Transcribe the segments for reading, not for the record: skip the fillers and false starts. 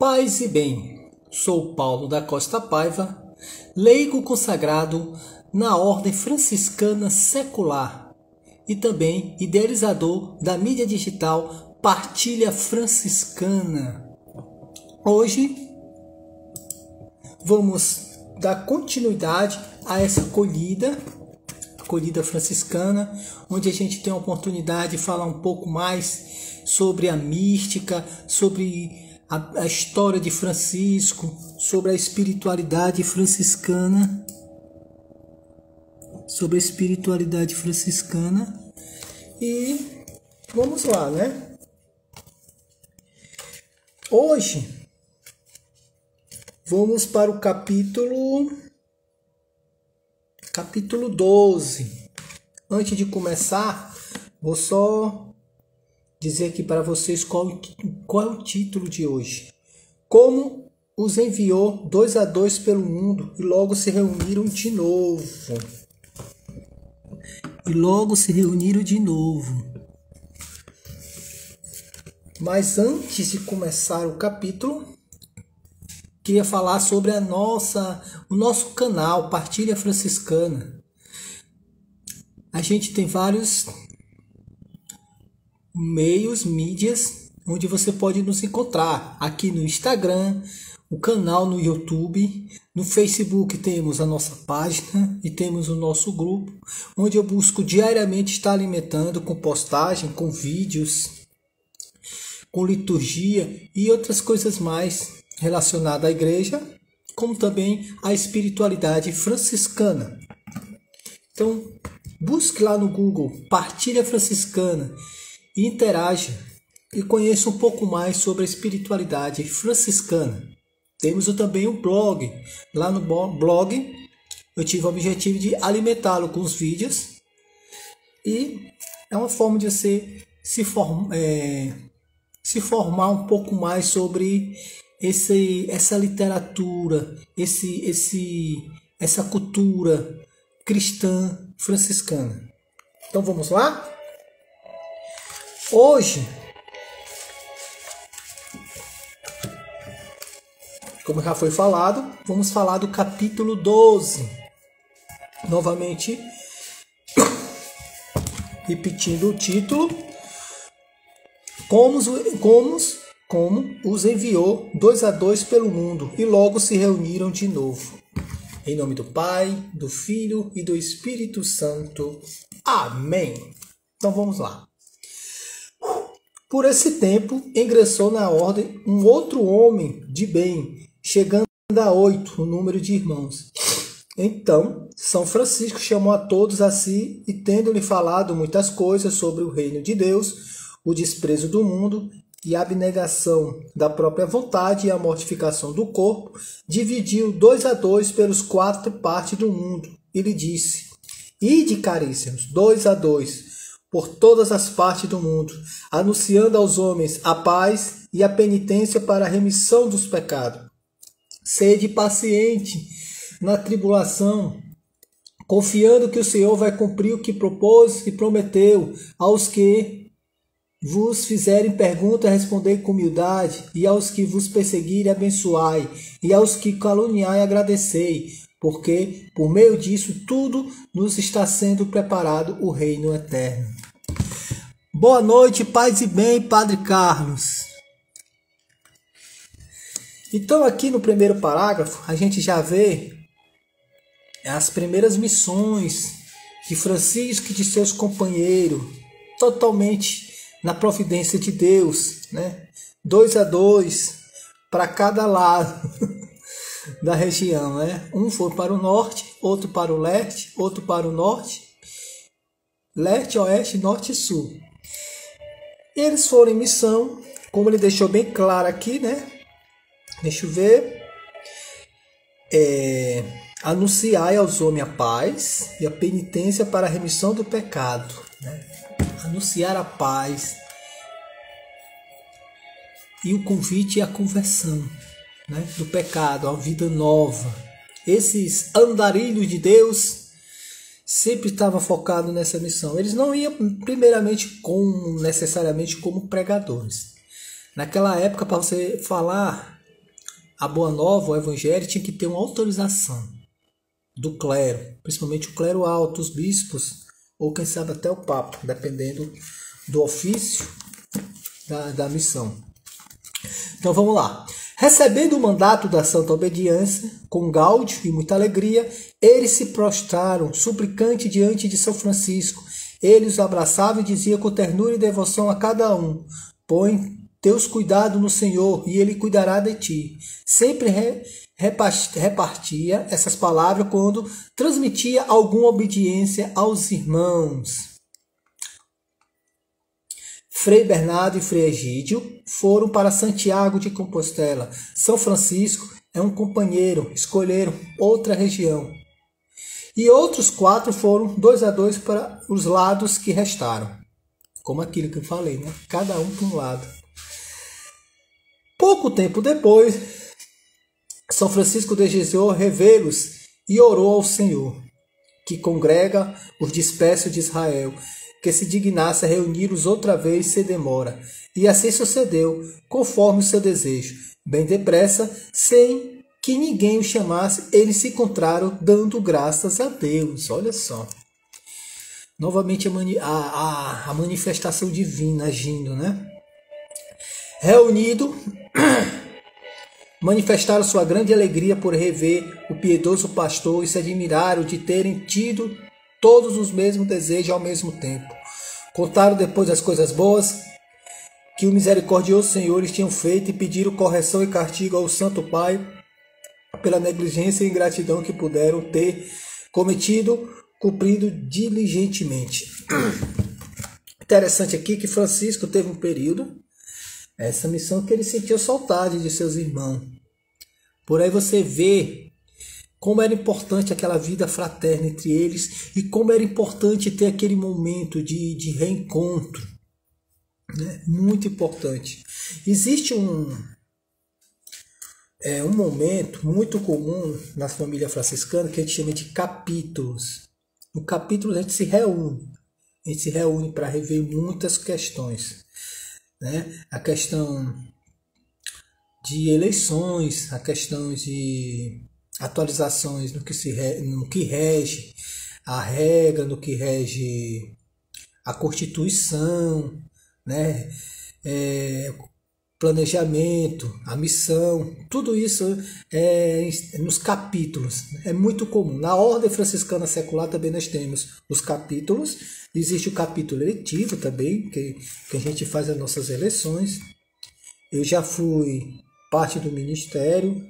Paz e bem, sou Paulo da Costa Paiva, leigo consagrado na Ordem Franciscana Secular e também idealizador da mídia digital Partilha Franciscana. Hoje vamos dar continuidade a essa acolhida franciscana, onde a gente tem a oportunidade de falar um pouco mais sobre a mística, sobre a história de Francisco, sobre a espiritualidade franciscana, e vamos lá, né? Hoje vamos para o capítulo 12. Antes de começar, vou só dizer aqui para vocês qual é o título de hoje. Como os enviou 2 a 2 pelo mundo e logo se reuniram de novo. Mas antes de começar o capítulo, queria falar sobre o nosso canal Partilha Franciscana. A gente tem vários mídias onde você pode nos encontrar. Aqui no Instagram, o canal no YouTube, no Facebook temos a nossa página e temos o nosso grupo, onde eu busco diariamente estar alimentando com postagem, com vídeos, com liturgia e outras coisas mais relacionadas à igreja, como também à espiritualidade franciscana. Então, busque lá no Google Partilha Franciscana e interaja e conheça um pouco mais sobre a espiritualidade franciscana. Temos também um blog. Lá no blog eu tive o objetivo de alimentá-lo com os vídeos e é uma forma de você se formar um pouco mais sobre essa literatura, essa cultura cristã franciscana. Então vamos lá? Hoje, como já foi falado, vamos falar do capítulo 12. Novamente, repetindo o título, como os enviou 2 a 2 pelo mundo e logo se reuniram de novo. Em nome do Pai, do Filho e do Espírito Santo. Amém. Então vamos lá. Por esse tempo, ingressou na ordem um outro homem de bem, chegando a 8 o número de irmãos. Então, São Francisco chamou a todos a si e, tendo-lhe falado muitas coisas sobre o reino de Deus, o desprezo do mundo e a abnegação da própria vontade e a mortificação do corpo, dividiu 2 a 2 pelos 4 partes do mundo e lhe disse: Ide, caríssimos, 2 a 2 por todas as partes do mundo, anunciando aos homens a paz e a penitência para a remissão dos pecados. Sede paciente na tribulação, confiando que o Senhor vai cumprir o que propôs e prometeu aos que vos fizerem pergunta, respondei com humildade, e aos que vos perseguirem, abençoai, e aos que caluniai, agradecei, porque por meio disso tudo nos está sendo preparado o reino eterno. Boa noite, paz e bem, Padre Carlos. Então, aqui no primeiro parágrafo, a gente já vê as primeiras missões de Francisco e de seus companheiros, totalmente na providência de Deus, né? 2 a 2 para cada lado da região, né? Um foi para o norte, outro para o leste, outro para o norte, leste, oeste, norte e sul. Eles foram em missão, como ele deixou bem claro aqui, né? Deixa eu ver. Anunciai aos homens a paz e a penitência para a remissão do pecado, né? Anunciar a paz e o convite à conversão, né, do pecado, à vida nova. Esses andarilhos de Deus sempre estavam focados nessa missão. Eles não iam primeiramente necessariamente como pregadores. Naquela época, para você falar a boa nova, o evangelho, tinha que ter uma autorização do clero, principalmente o clero alto, os bispos, ou quem sabe até o papa, dependendo do ofício da missão. Então vamos lá. Recebendo o mandato da santa obediência, com gáudio e muita alegria, eles se prostraram, suplicante diante de São Francisco. Ele os abraçava e dizia com ternura e devoção a cada um: põe teus cuidados no Senhor e Ele cuidará de ti. Sempre repartia essas palavras quando transmitia alguma obediência aos irmãos. Frei Bernardo e Frei Egídio foram para Santiago de Compostela. São Francisco é um companheiro, escolheram outra região. E outros 4 foram 2 a 2 para os lados que restaram. Como aquilo que eu falei, né? Cada um para um lado. Pouco tempo depois, São Francisco desejou revê-los e orou ao Senhor, que congrega os dispersos de Israel, que se dignasse a reuni-los outra vez sem demora. E assim sucedeu, conforme o seu desejo. Bem depressa, sem que ninguém o chamasse, eles se encontraram dando graças a Deus. Olha só. Novamente a manifestação divina agindo, né? Reunido, manifestaram sua grande alegria por rever o piedoso pastor e se admiraram de terem tido todos os mesmos desejos ao mesmo tempo. Contaram depois as coisas boas que o misericordioso Senhor lhes tinha feito e pediram correção e castigo ao Santo Pai pela negligência e ingratidão que puderam ter cometido, cumprindo diligentemente. Interessante aqui que Francisco teve um período, essa missão, que ele sentiu saudade de seus irmãos. Por aí você vê como era importante aquela vida fraterna entre eles e como era importante ter aquele momento de reencontro, né? Muito importante. Existe um momento muito comum na família franciscana que a gente chama de capítulos. No capítulo a gente se reúne para rever muitas questões, né? A questão de eleições, a questão de atualizações no que rege a regra, no que rege a Constituição, né? Planejamento, a missão, tudo isso nos capítulos. É muito comum. Na ordem franciscana secular também nós temos os capítulos. Existe o capítulo eletivo também, que a gente faz as nossas eleições. Eu já fui parte do ministério,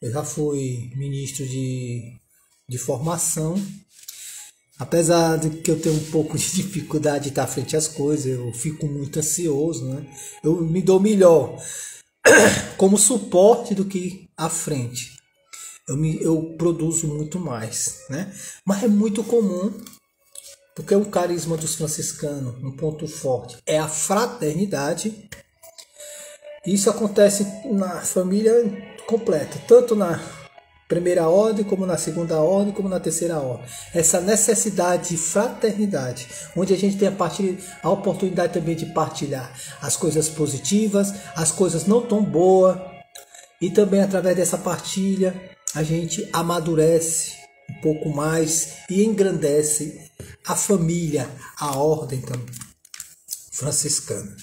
eu já fui ministro de formação. Apesar de que eu tenho um pouco de dificuldade de estar frente às coisas, eu fico muito ansioso, né? Eu me dou melhor como suporte do que à frente. Eu produzo muito mais, né? Mas é muito comum, porque o carisma dos franciscanos, um ponto forte, é a fraternidade. Isso acontece na família completa, tanto na primeira ordem, como na segunda ordem, como na terceira ordem. Essa necessidade de fraternidade, onde a gente tem a oportunidade também de partilhar as coisas positivas, as coisas não tão boas, e também através dessa partilha a gente amadurece um pouco mais e engrandece a família, a ordem também franciscana.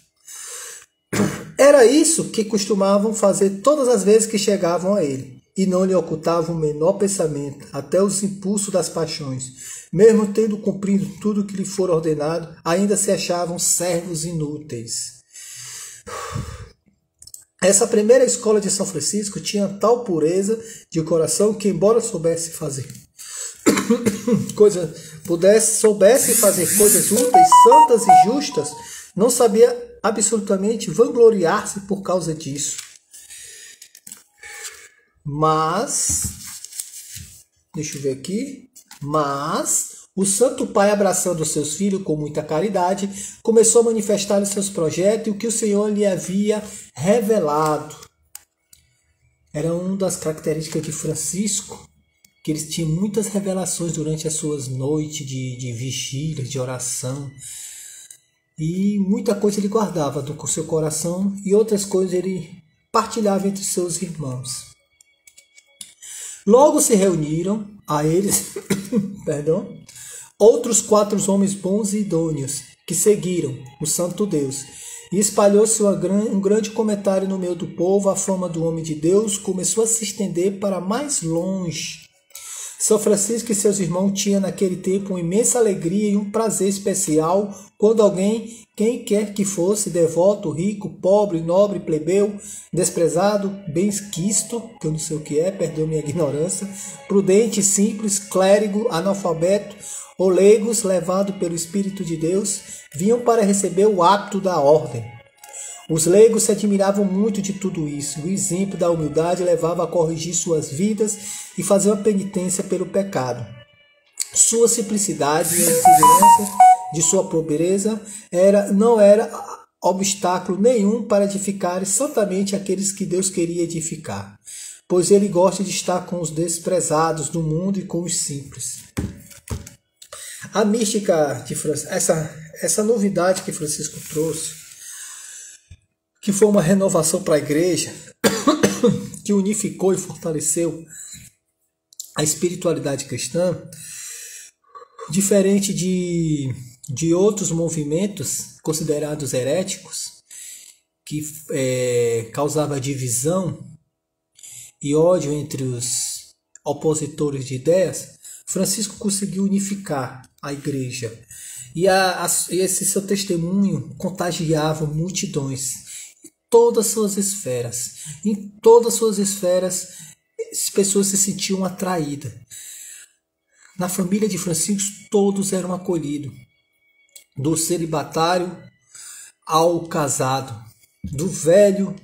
Era isso que costumavam fazer todas as vezes que chegavam a ele, e não lhe ocultavam o menor pensamento, até os impulsos das paixões. Mesmo tendo cumprido tudo o que lhe for ordenado, ainda se achavam servos inúteis. Essa primeira escola de São Francisco tinha tal pureza de coração que, embora soubesse fazer soubesse fazer coisas úteis, santas e justas, não sabia absolutamente vangloriar-se por causa disso. Mas, deixa eu ver aqui, o Santo Pai, abraçando seus filhos com muita caridade, começou a manifestar-lhes seus projetos e o que o Senhor lhe havia revelado. Era uma das características de Francisco, que eles tinham muitas revelações durante as suas noites de vigília, de oração. E muita coisa ele guardava do seu coração e outras coisas ele partilhava entre seus irmãos. Logo se reuniram a eles perdão, outros 4 homens bons e idôneos que seguiram o Santo Deus. E espalhou-se um grande comentário no meio do povo. A fama do homem de Deus começou a se estender para mais longe. São Francisco e seus irmãos tinham naquele tempo uma imensa alegria e um prazer especial quando alguém, quem quer que fosse, devoto, rico, pobre, nobre, plebeu, desprezado, bem-quisto, que eu não sei o que é, perdoe minha ignorância, prudente, simples, clérigo, analfabeto ou leigos, levado pelo Espírito de Deus, vinham para receber o hábito da ordem. Os leigos se admiravam muito de tudo isso. O exemplo da humildade levava a corrigir suas vidas e fazer uma penitência pelo pecado. Sua simplicidade e a segurança de sua pobreza não era obstáculo nenhum para edificar santamente aqueles que Deus queria edificar, pois ele gosta de estar com os desprezados do mundo e com os simples. A mística de Francisco, essa novidade que Francisco trouxe, que foi uma renovação para a igreja, que unificou e fortaleceu a espiritualidade cristã, diferente de outros movimentos considerados heréticos, que causava divisão e ódio entre os opositores de ideias. Francisco conseguiu unificar a igreja e esse seu testemunho contagiava multidões. Todas as suas esferas. Em todas as suas esferas, as pessoas se sentiam atraídas. Na família de Francisco, todos eram acolhidos. Do celibatário ao casado, do velho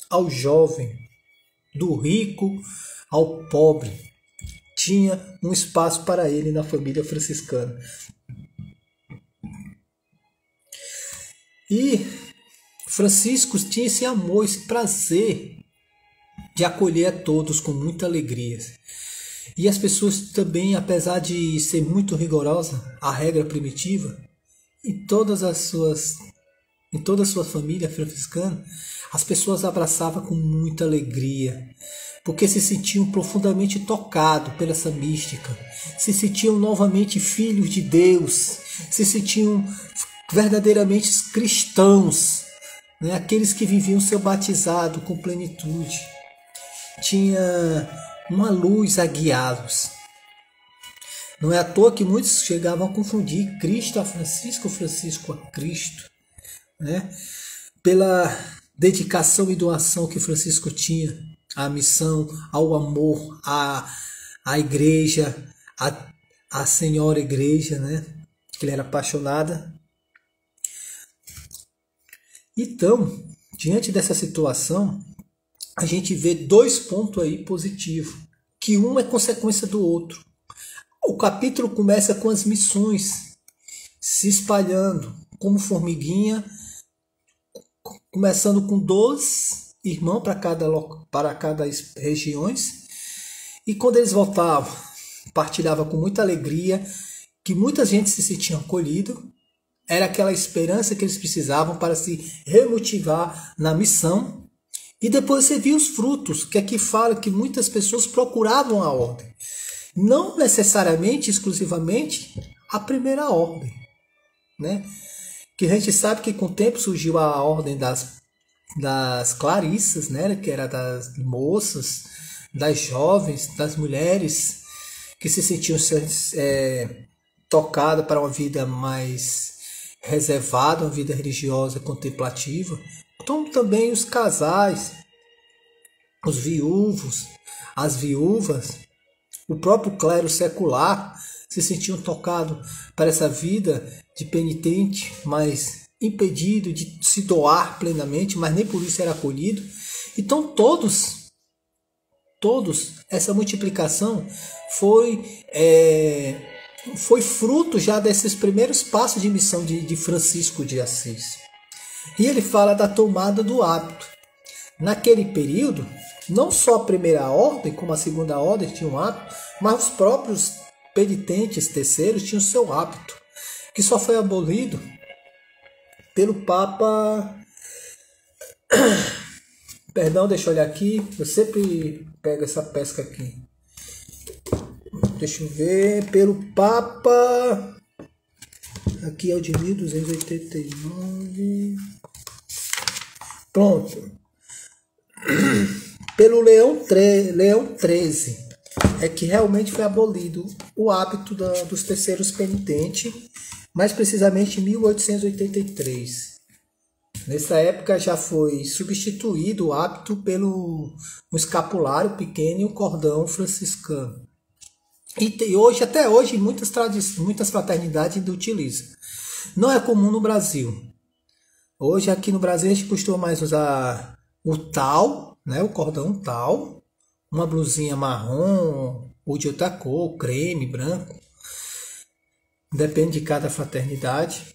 ao jovem, do rico ao pobre. Tinha um espaço para ele na família franciscana. E Francisco tinha esse amor, esse prazer de acolher a todos com muita alegria. E as pessoas também, apesar de ser muito rigorosa, a regra primitiva, em toda a sua família franciscana, as pessoas abraçavam com muita alegria, porque se sentiam profundamente tocados pela essa mística, se sentiam novamente filhos de Deus, se sentiam verdadeiramente cristãos, né? Aqueles que viviam seu batizado com plenitude. Tinha uma luz a guiá-los. Não é à toa que muitos chegavam a confundir Cristo a Francisco, Francisco a Cristo, né? Pela dedicação e doação que Francisco tinha à missão, ao amor, à igreja, à Senhora Igreja, né? Que ele era apaixonada. Então, diante dessa situação, a gente vê 2 pontos aí positivos, que um é consequência do outro. O capítulo começa com as missões se espalhando como formiguinha, começando com 2 irmãos para cada regiões, e quando eles voltavam, partilhavam com muita alegria, que muita gente se sentia acolhido. Era aquela esperança que eles precisavam para se remotivar na missão. E depois você viu os frutos, que aqui fala que muitas pessoas procuravam a ordem. Não necessariamente, exclusivamente, a primeira ordem, né? Que a gente sabe que com o tempo surgiu a ordem das clarissas, né? Que era das moças, das jovens, das mulheres, que se sentiam tocadas para uma vida mais reservada, uma vida religiosa contemplativa. Então também os casais, os viúvos, as viúvas, o próprio clero secular se sentiam tocados para essa vida de penitente, mas impedido de se doar plenamente, mas nem por isso era acolhido. Então todos, essa multiplicação foi fruto já desses primeiros passos de missão de Francisco de Assis. E ele fala da tomada do hábito. Naquele período, não só a primeira ordem, como a segunda ordem tinha um hábito, mas os próprios penitentes terceiros tinham seu hábito, que só foi abolido pelo Papa Perdão, deixa eu olhar aqui. Eu sempre pego essa pesca aqui. Deixa eu ver. Pelo Papa. Aqui é o de 1289. Pronto. Pelo Leão XIII. É que realmente foi abolido o hábito dos terceiros penitentes. Mais precisamente em 1883. Nessa época já foi substituído o hábito pelo um escapulário pequeno e o cordão franciscano. E hoje, até hoje, muitas fraternidades ainda utilizam. Não é comum no Brasil. Hoje aqui no Brasil a gente costuma mais usar o tal, né, o cordão tal, uma blusinha marrom ou de outra cor, creme, branco. Depende de cada fraternidade.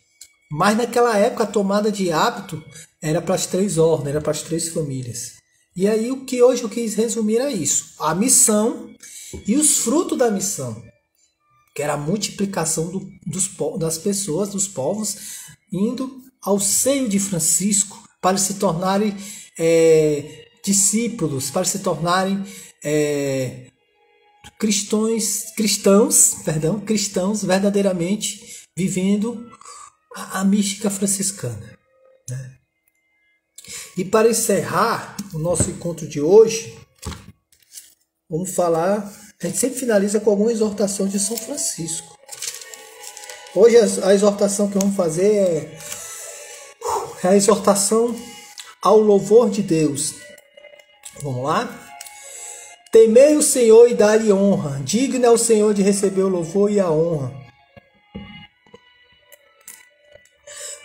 Mas naquela época a tomada de hábito era para as 3 ordens, era para as 3 famílias. E aí o que hoje eu quis resumir é isso. A missão e os frutos da missão. Que era a multiplicação das pessoas, dos povos, indo ao seio de Francisco para se tornarem discípulos, para se tornarem cristãos verdadeiramente vivendo a mística franciscana, né? E para encerrar o nosso encontro de hoje, vamos falar, a gente sempre finaliza com alguma exortação de São Francisco. Hoje a exortação que vamos fazer é a exortação ao louvor de Deus. Vamos lá? Temei o Senhor e dá-lhe honra. Digno é o Senhor de receber o louvor e a honra.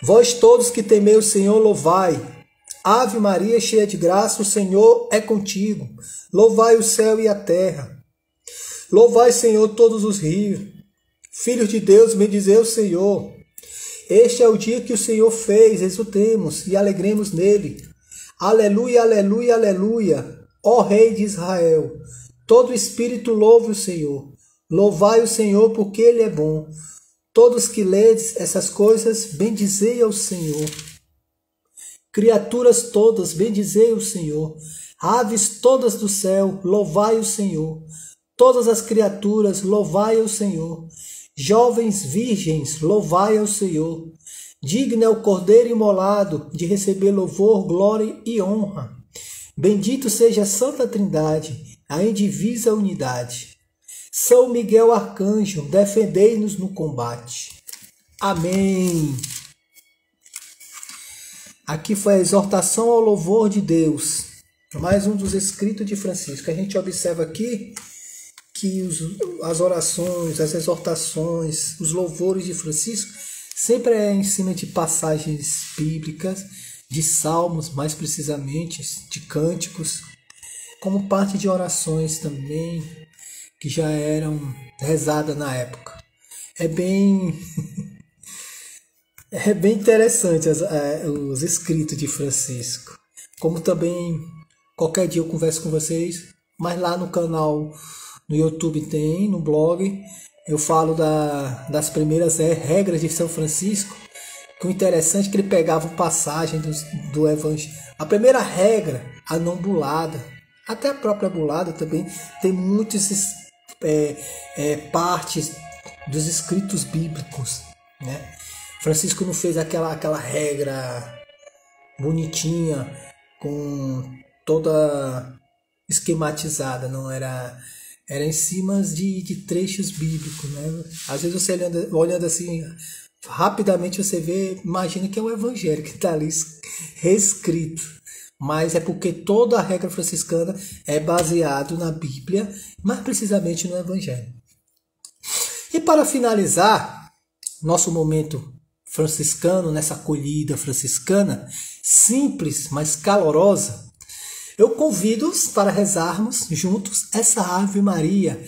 Vós todos que temei o Senhor, louvai. Ave Maria, cheia de graça, o Senhor é contigo. Louvai o céu e a terra. Louvai, Senhor, todos os rios. Filhos de Deus, bendizei o Senhor. Este é o dia que o Senhor fez, exultemos e alegremos nele. Aleluia, aleluia, aleluia. Ó Rei de Israel, todo espírito louve o Senhor. Louvai o Senhor, porque ele é bom. Todos que ledes essas coisas, bendizei ao Senhor. Criaturas todas, bendizei o Senhor. Aves todas do céu, louvai o Senhor. Todas as criaturas, louvai ao Senhor. Jovens virgens, louvai ao Senhor. Digno é o Cordeiro imolado de receber louvor, glória e honra. Bendito seja a Santa Trindade, a indivisa unidade. São Miguel Arcanjo, defendei-nos no combate. Amém. Aqui foi a exortação ao louvor de Deus. Mais um dos escritos de Francisco. A gente observa aqui que as orações, as exortações, os louvores de Francisco sempre é em cima de passagens bíblicas, de salmos, mais precisamente, de cânticos, como parte de orações também, que já eram rezadas na época. É bem interessante os escritos de Francisco. Como também, qualquer dia eu converso com vocês, mas lá no canal, no YouTube tem, no blog, eu falo das primeiras regras de São Francisco. Que o interessante é que ele pegava passagem do Evangelho. A primeira regra, a não bulada. Até a própria bulada também tem muitas partes dos escritos bíblicos, né? Francisco não fez aquela regra bonitinha, com toda esquematizada, não era em cima de trechos bíblicos, né? Às vezes você olhando assim, rapidamente você vê, imagina que é o Evangelho que está ali reescrito. Mas é porque toda a regra franciscana é baseada na Bíblia, mais precisamente no Evangelho. E para finalizar nosso momento franciscano, nessa acolhida franciscana, simples, mas calorosa, eu convido-os para rezarmos juntos essa Ave Maria,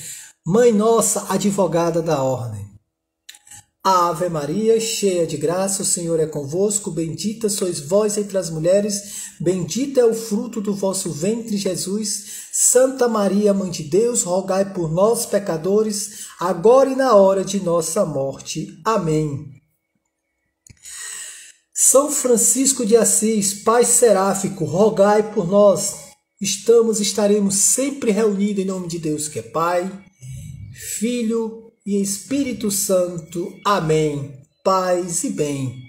Mãe Nossa, advogada da ordem. Ave Maria, cheia de graça, o Senhor é convosco, bendita sois vós entre as mulheres, bendito é o fruto do vosso ventre, Jesus. Santa Maria, Mãe de Deus, rogai por nós, pecadores, agora e na hora de nossa morte. Amém. São Francisco de Assis, Pai seráfico, rogai por nós. Estaremos sempre reunidos em nome de Deus, que é Pai, Filho e Espírito Santo. Amém. Paz e bem.